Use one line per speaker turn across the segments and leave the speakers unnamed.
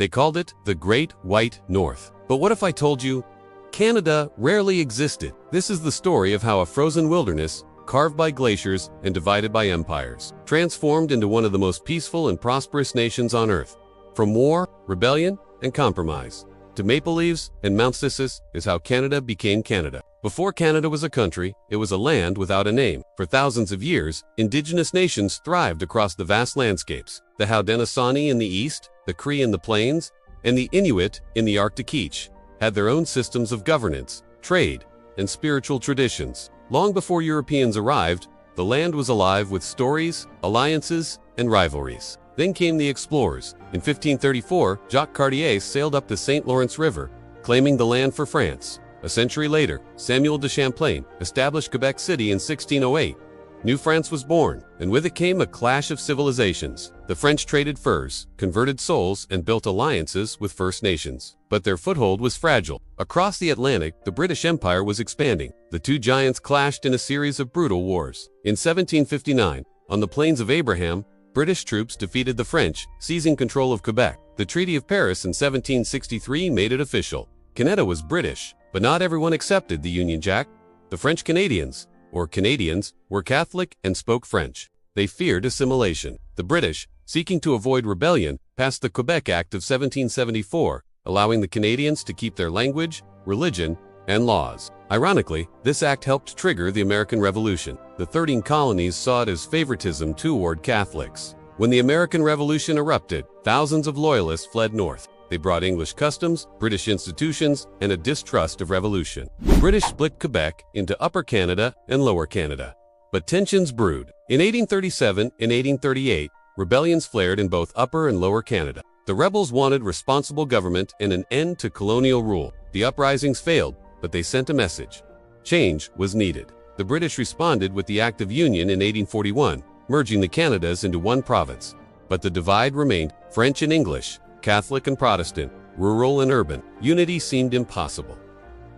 They called it the Great White North. But what if I told you Canada rarely existed? This is the story of how a frozen wilderness, carved by glaciers and divided by empires, transformed into one of the most peaceful and prosperous nations on Earth. From war, rebellion, and compromise, to maple leaves and Mount Cissus is how Canada became Canada. Before Canada was a country, it was a land without a name. For thousands of years, Indigenous nations thrived across the vast landscapes. The Haudenosaunee in the east, the Cree in the plains, and the Inuit in the Arctic each had their own systems of governance, trade, and spiritual traditions. Long before Europeans arrived, the land was alive with stories, alliances, and rivalries. Then came the explorers. In 1534, Jacques Cartier sailed up the St. Lawrence River, claiming the land for France. A century later, Samuel de Champlain established Quebec City in 1608. New France was born, and with it came a clash of civilizations. The French traded furs, converted souls, and built alliances with First Nations. But their foothold was fragile. Across the Atlantic, the British Empire was expanding. The two giants clashed in a series of brutal wars. In 1759, on the Plains of Abraham, British troops defeated the French, seizing control of Quebec. The Treaty of Paris in 1763 made it official. Canada was British, but not everyone accepted the Union Jack. The French Canadians, or Canadians, were Catholic and spoke French. They feared assimilation. The British, seeking to avoid rebellion, passed the Quebec Act of 1774, allowing the Canadians to keep their language, religion, and laws. Ironically, this act helped trigger the American Revolution. The 13 colonies saw it as favoritism toward Catholics. When the American Revolution erupted, thousands of loyalists fled north. They brought English customs, British institutions, and a distrust of revolution. The British split Quebec into Upper Canada and Lower Canada. But tensions brewed. In 1837 and 1838, rebellions flared in both Upper and Lower Canada. The rebels wanted responsible government and an end to colonial rule. The uprisings failed, but they sent a message. Change was needed. The British responded with the Act of Union in 1841, merging the Canadas into one province. But the divide remained: French and English, Catholic and Protestant, rural and urban. Unity seemed impossible.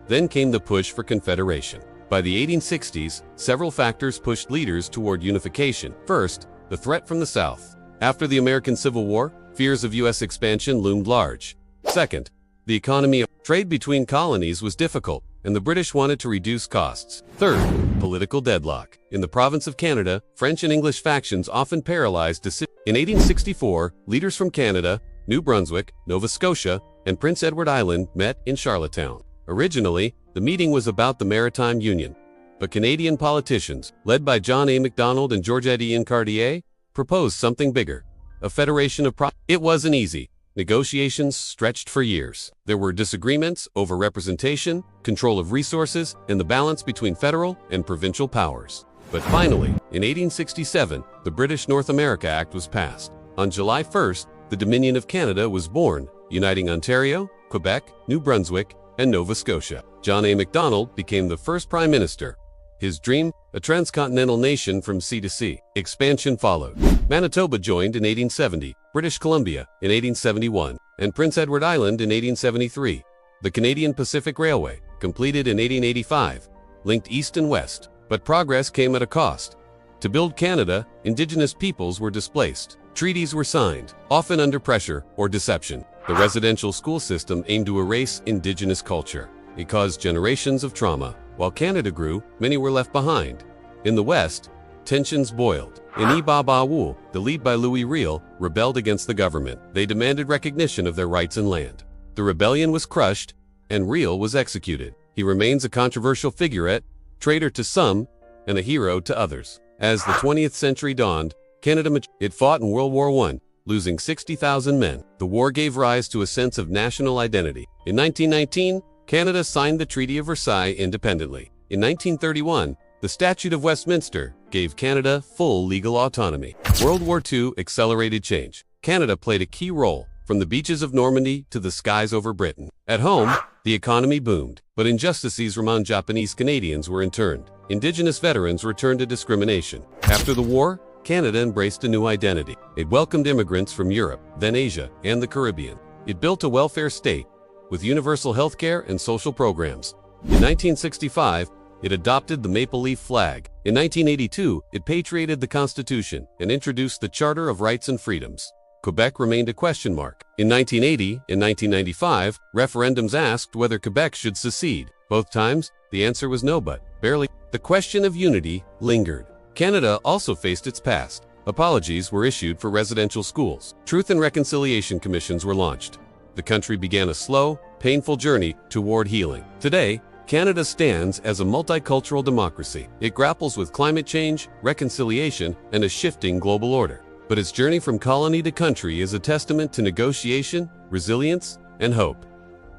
Then came the push for confederation. By the 1860s, several factors pushed leaders toward unification. First, the threat from the South. After the American Civil War, fears of U.S. expansion loomed large. Second, the economy. Trade between colonies was difficult, and the British wanted to reduce costs. Third, political deadlock. In the province of Canada, French and English factions often paralyzed decisions. In 1864, leaders from Canada, New Brunswick, Nova Scotia, and Prince Edward Island met in Charlottetown. Originally, the meeting was about the Maritime Union, but Canadian politicians, led by John A. Macdonald and Georgette Cartier, proposed something bigger: a federation of It wasn't easy. Negotiations stretched for years. There were disagreements over representation, control of resources, and the balance between federal and provincial powers. But finally, in 1867, the British North America Act was passed. On July 1st, the Dominion of Canada was born, uniting Ontario, Quebec, New Brunswick, and Nova Scotia. John A. Macdonald became the first Prime Minister. His dream, a transcontinental nation from sea to sea. Expansion followed. Manitoba joined in 1870, British Columbia in 1871, and Prince Edward Island in 1873. The Canadian Pacific Railway, completed in 1885, linked east and west. But progress came at a cost. To build Canada, Indigenous peoples were displaced. Treaties were signed, often under pressure or deception. The residential school system aimed to erase Indigenous culture. It caused generations of trauma. While Canada grew, many were left behind. In the West, tensions boiled. In Ibabawu, the lead by Louis Riel rebelled against the government. They demanded recognition of their rights and land. The rebellion was crushed, and Riel was executed. He remains a controversial figurehead, traitor to some, and a hero to others. As the 20th century dawned, Canada fought in World War I, losing 60,000 men. The war gave rise to a sense of national identity. In 1919, Canada signed the Treaty of Versailles independently. In 1931, the Statute of Westminster gave Canada full legal autonomy. World War II accelerated change. Canada played a key role, from the beaches of Normandy to the skies over Britain. At home, the economy boomed, but injustices among Japanese Canadians were interned. Indigenous veterans returned to discrimination. After the war, Canada embraced a new identity. It welcomed immigrants from Europe, then Asia, and the Caribbean. It built a welfare state, with universal health care and social programs. In 1965, it adopted the maple leaf flag. In 1982, it patriated the Constitution and introduced the Charter of Rights and Freedoms. Quebec remained a question mark. In 1980 and 1995, referendums asked whether Quebec should secede. Both times, the answer was no, but barely. The question of unity lingered. Canada also faced its past. Apologies were issued for residential schools. Truth and Reconciliation Commissions were launched. The country began a slow, painful journey toward healing. Today, Canada stands as a multicultural democracy. It grapples with climate change, reconciliation, and a shifting global order. But its journey from colony to country is a testament to negotiation, resilience, and hope.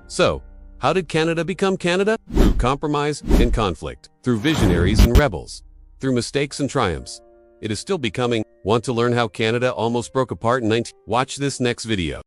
So, how did Canada become Canada? Through compromise and conflict, through visionaries and rebels, through mistakes and triumphs. It is still becoming. Want to learn how Canada almost broke apart in 19... Watch this next video.